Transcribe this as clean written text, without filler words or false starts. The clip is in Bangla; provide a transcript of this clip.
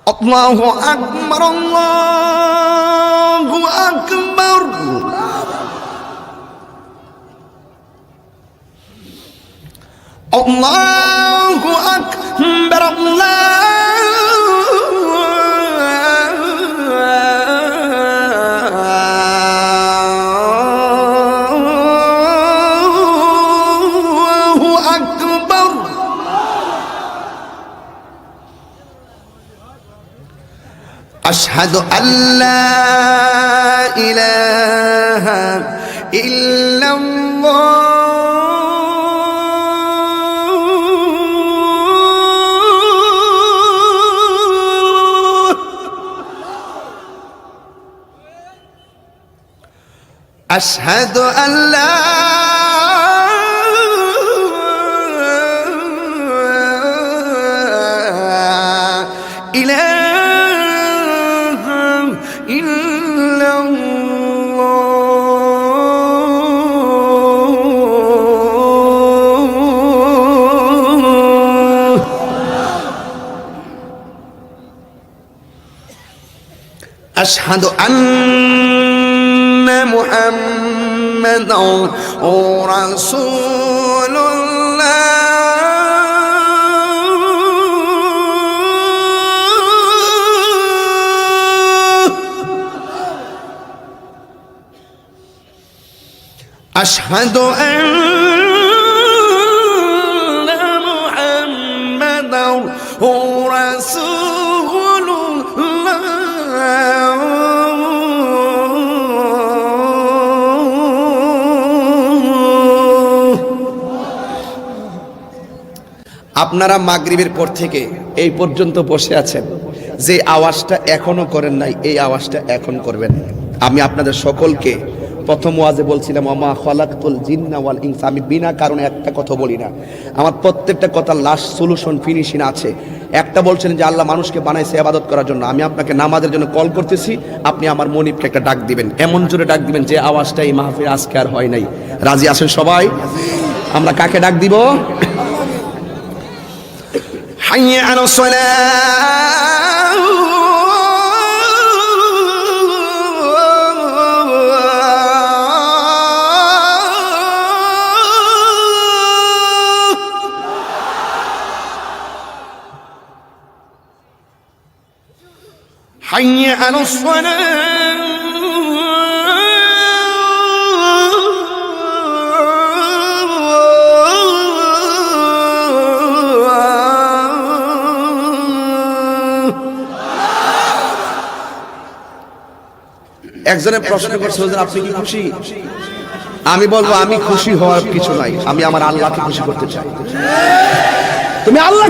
আল্লাহু আকবার, আল্লাহু আকবার। আল্লাহু আকবার, আল্লাহু আকবার। আশহাদু আল্লা ইলাহা ইল্লাল্লাহ। أشهد أن لا إله إلا الله. أشهد أن محمد رسول الله. أشهد أن محمد رسول الله. আপনারা মাগরিবের পর থেকে এই পর্যন্ত বসে আছেন, যে আওয়াজটা এখনো করেন নাই এই আওয়াজটা এখন করবেন। আমি আপনাদের সকলকে প্রথম ওয়াজে বলছিলাম ওমা খালাকতুল জিন্না ওয়াল ইনসা, আমি বিনা কারণে একটা কথা বলি না, আমার প্রত্যেকটা কথা লাস্ট সলিউশন ফিনিশিং আছে। একটা বলছেন যে আল্লাহ মানুষকে বানাইছে ইবাদত করার জন্য, আমি আপনাকে নামাজের জন্য কল করতেছি, আপনি আমার মনিবকে একটা ডাক দিবেন, এমন জোরে ডাক দিবেন যে আওয়াজটা এই মাহফিল আজকে আর হয় নাই। রাজি আছেন সবাই? আমরা কাকে ডাক দিব? حي على الصلاة. حي على الصلاة. একজনের প্রশ্ন করছে আপনি কি খুশি? আমি বলবো আমি খুশি হওয়ার কিছু নাই, আমি আমার আল্লাহকে খুশি করতে চাই। তুমি আল্লাহ